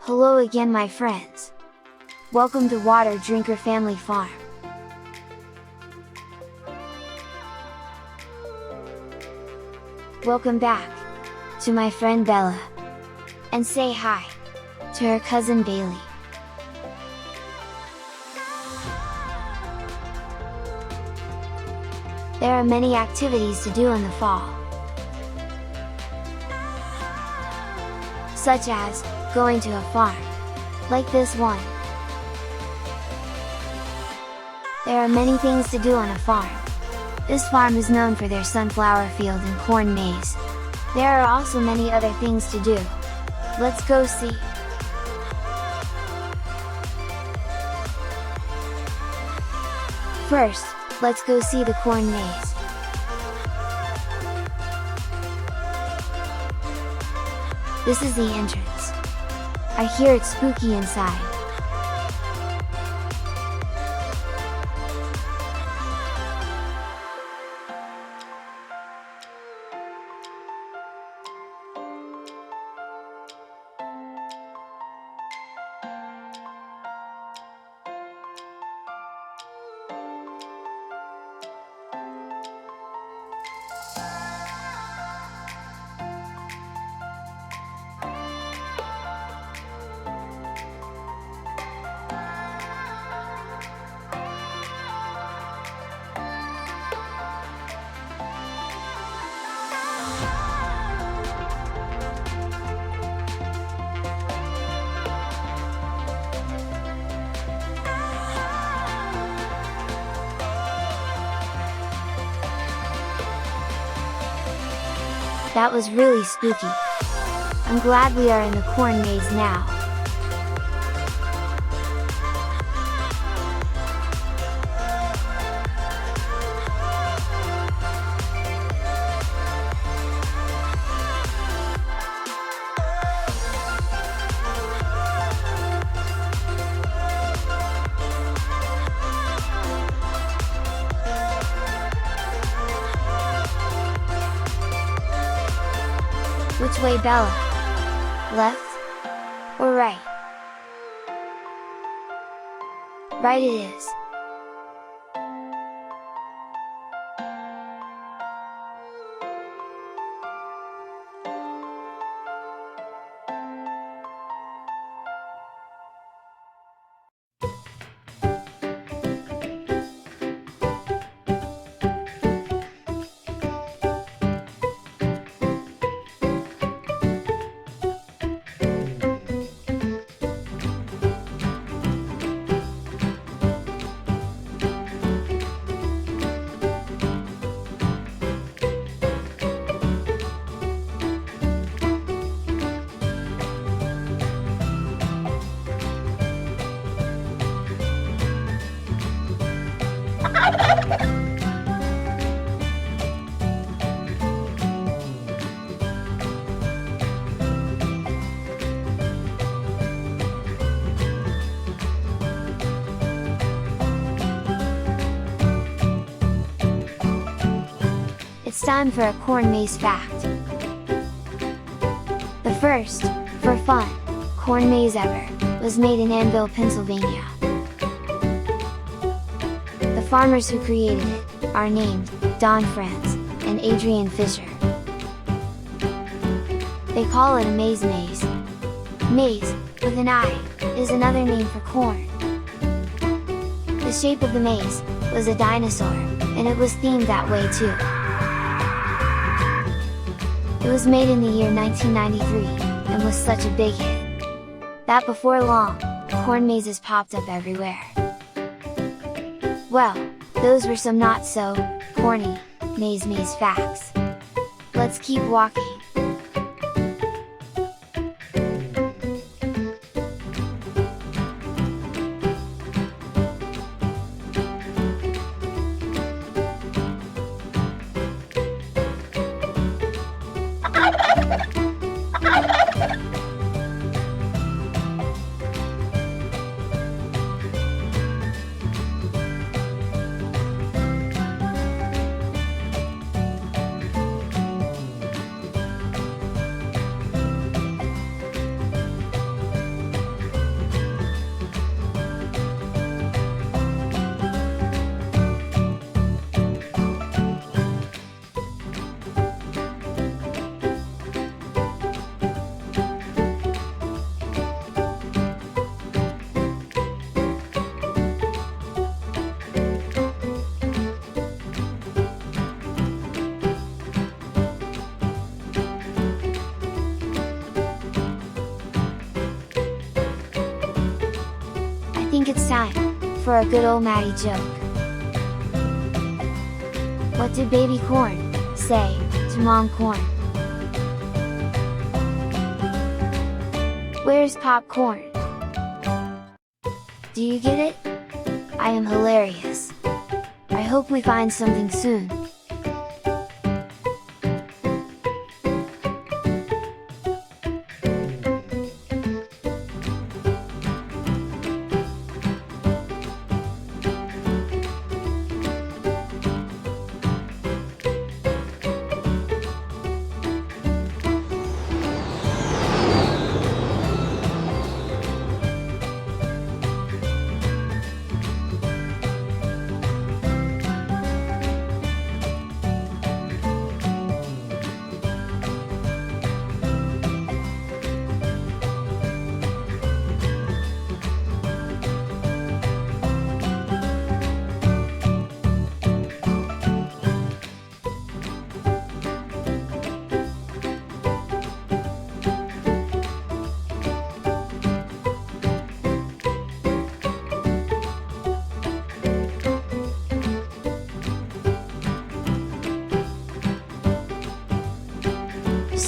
Hello again my friends! Welcome to Water Drinker Family Farm. Welcome back to my friend Bella. And say hi to her cousin Bailey. There are many activities to do in the fall, such as going to a farm, like this one. There are many things to do on a farm. This farm is known for their sunflower field and corn maze. There are also many other things to do. Let's go see! First, let's go see the corn maze. This is the entrance. I hear it's spooky inside. That was really spooky. I'm glad we are in the corn maze now. Which way, Bella? Left? Or right? Right it is! It's time for a corn maze fact. The first, for fun, corn maze ever, was made in Annville, Pennsylvania. The farmers who created it are named Don Franz and Adrian Fisher. They call it a maze. Maze, with an I, is another name for corn. The shape of the maze was a dinosaur, and it was themed that way too. It was made in the year 1993, and was such a big hit, that before long, corn mazes popped up everywhere. Well, those were some not so corny maze facts. Let's keep walking. time for a good old Maddie joke. What did baby corn say to mom corn? Where's popcorn? Do you get it? I am hilarious. I hope we find something soon.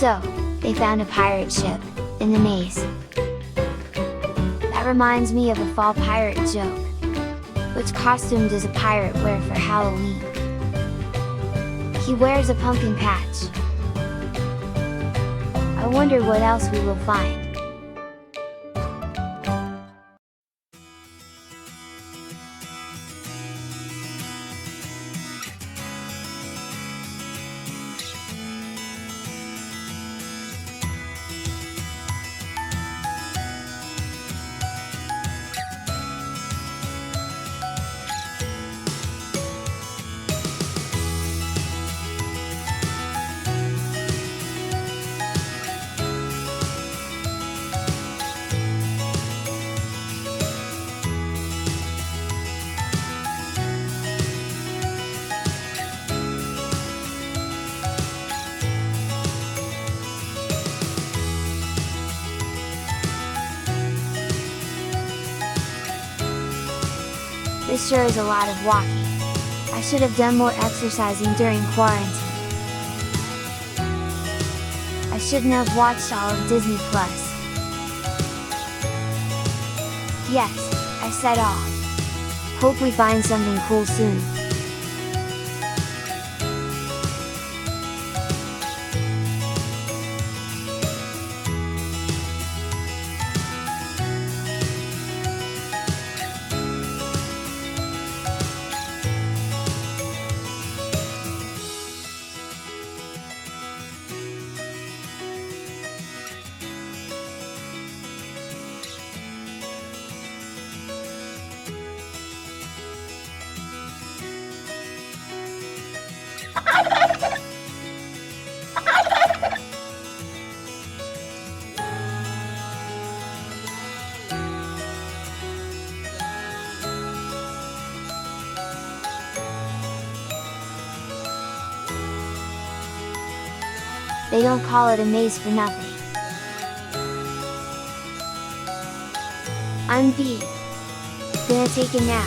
So, they found a pirate ship in the maze. That reminds me of a fall pirate joke. Which costume does a pirate wear for Halloween? He wears a pumpkin patch. I wonder what else we will find. This sure is a lot of walking. I should have done more exercising during quarantine. I shouldn't have watched all of Disney Plus. Yes, I said all. Hope we find something cool soon. They don't call it a maze for nothing. I'm B. Gonna take a nap.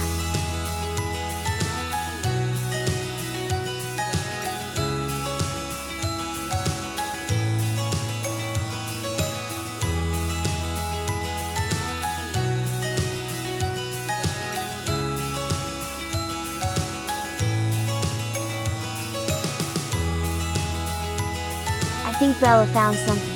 I think Bella found something.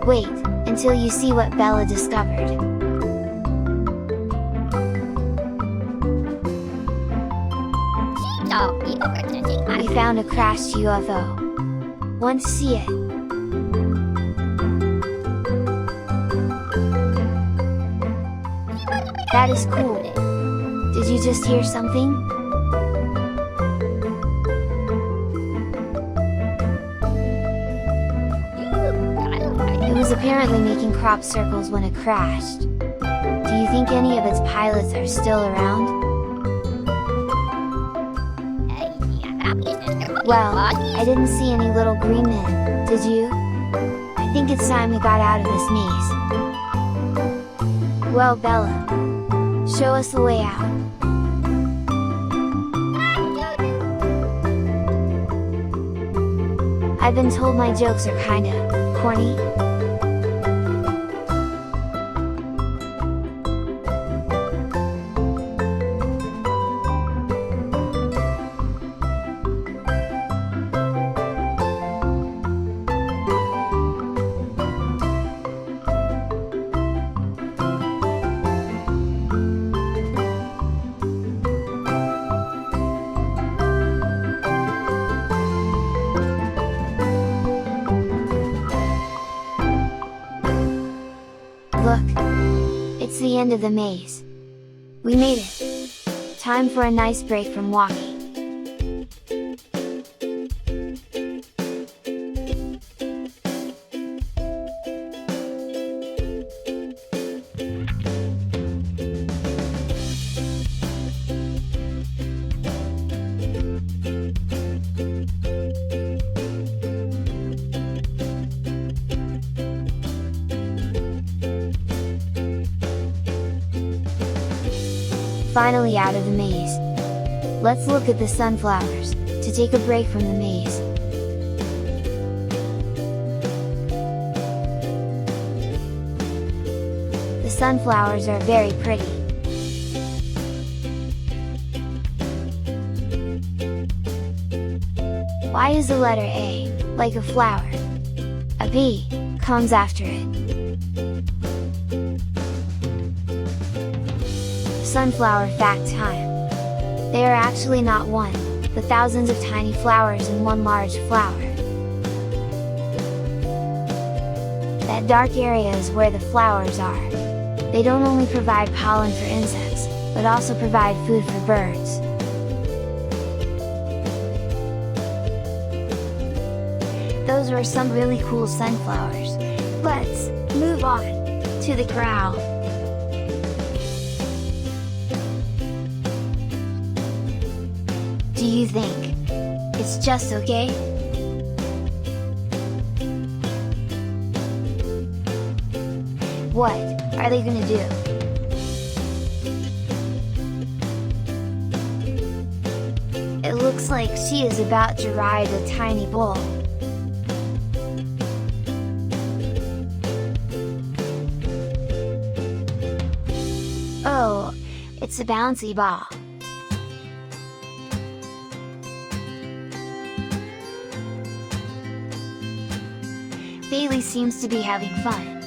Wait, until you see what Bella discovered. We found a crashed UFO. Want to see it? That is cool. Did you just hear something? It was apparently making crop circles when it crashed. Do you think any of its pilots are still around? Well, I didn't see any little green men, did you? I think it's time we got out of this maze. Well, Bella, show us the way out. I've been told my jokes are kinda corny. Look! It's the end of the maze. We made it! Time for a nice break from walking. Finally out of the maze. Let's look at the sunflowers, to take a break from the maze. The sunflowers are very pretty. Why is the letter A, like a flower? A B, comes after it. Sunflower fact time! They are actually not one, but thousands of tiny flowers in one large flower. That dark area is where the flowers are. They don't only provide pollen for insects, but also provide food for birds. Those were some really cool sunflowers. Let's move on to the growl. Do you think it's just okay? What are they gonna do? It looks like she is about to ride a tiny bull. Oh, it's a bouncy ball. Bailey seems to be having fun.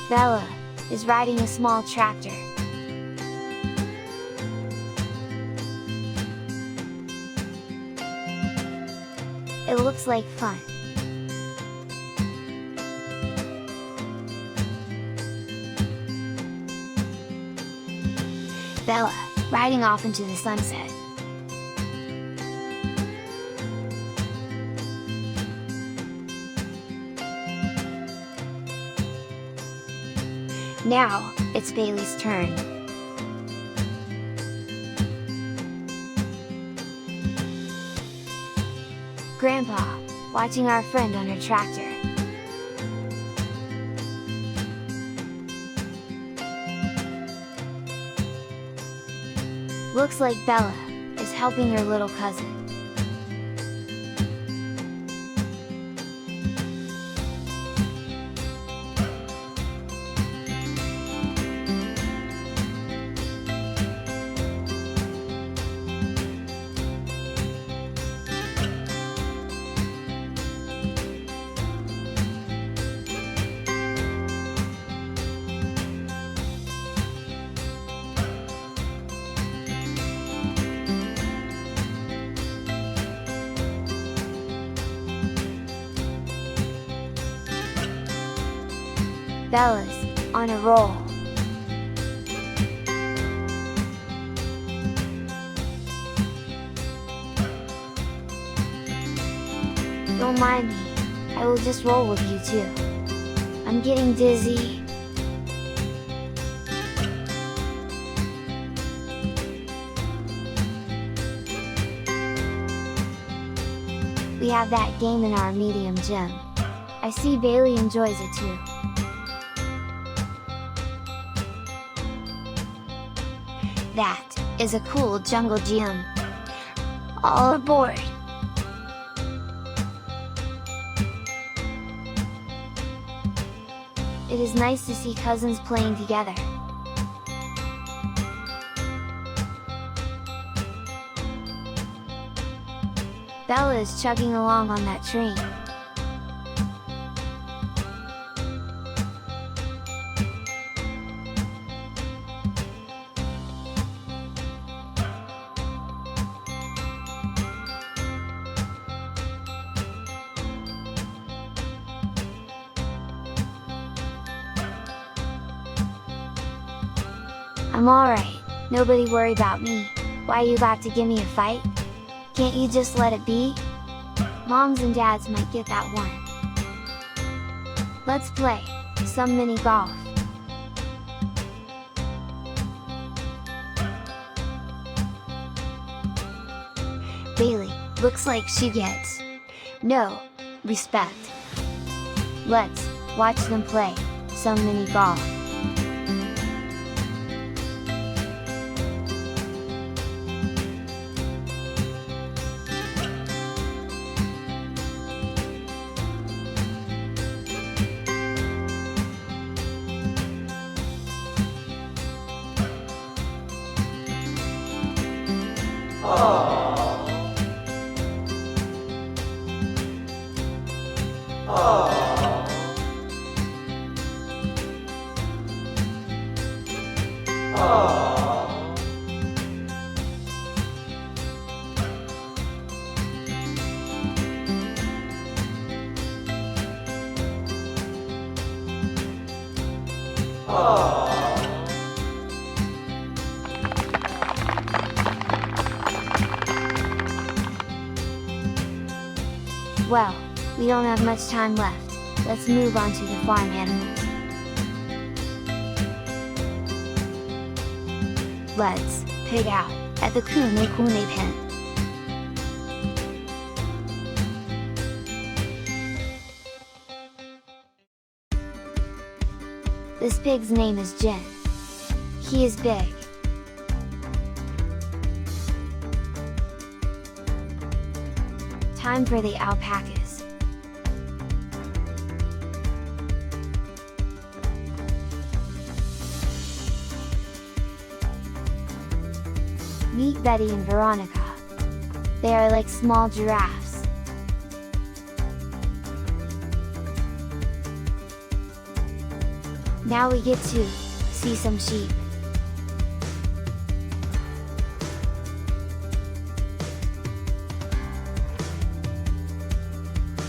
Bella is riding a small tractor. It looks like fun. Bella, riding off into the sunset. Now, it's Bailey's turn. Grandpa, watching our friend on her tractor. Looks like Bella is helping her little cousin. Bella's on a roll. Don't mind me, I will just roll with you too. I'm getting dizzy. We have that game in our medium gym. I see Bailey enjoys it too. That is a cool jungle gym. All aboard! It is nice to see cousins playing together. Bella is chugging along on that train. I'm alright, nobody worry about me. Why you got to give me a fight? Can't you just let it be? Moms and dads might get that one. Let's play some mini golf. Bailey looks like she gets no respect. Let's watch them play some mini golf. Well, we don't have much time left, let's move on to the farm animals. Let's pig out at the Kune pen. This pig's name is Jin. He is big. Time for the alpacas. Meet Betty and Veronica. They are like small giraffes. Now we get to see some sheep.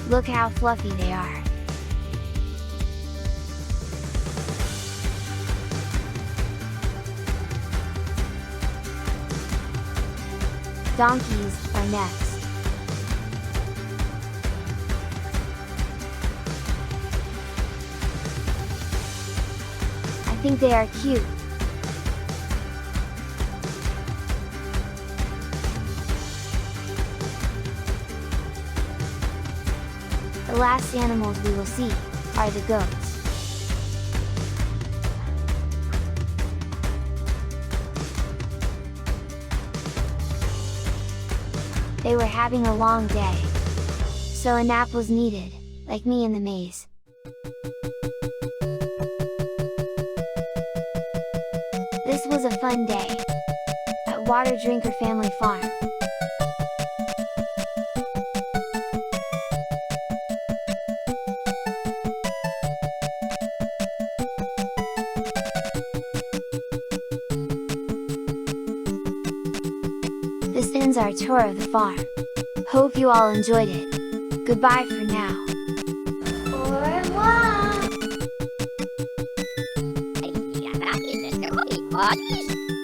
Look how fluffy they are. Donkeys are next. I think they are cute. The last animals we will see are the goats. They were having a long day, so a nap was needed, like me in the maze. This was a fun day at WATERDRINKER Family Farm. This ends our tour of the farm. Hope you all enjoyed it. Goodbye for now. Au revoir! What?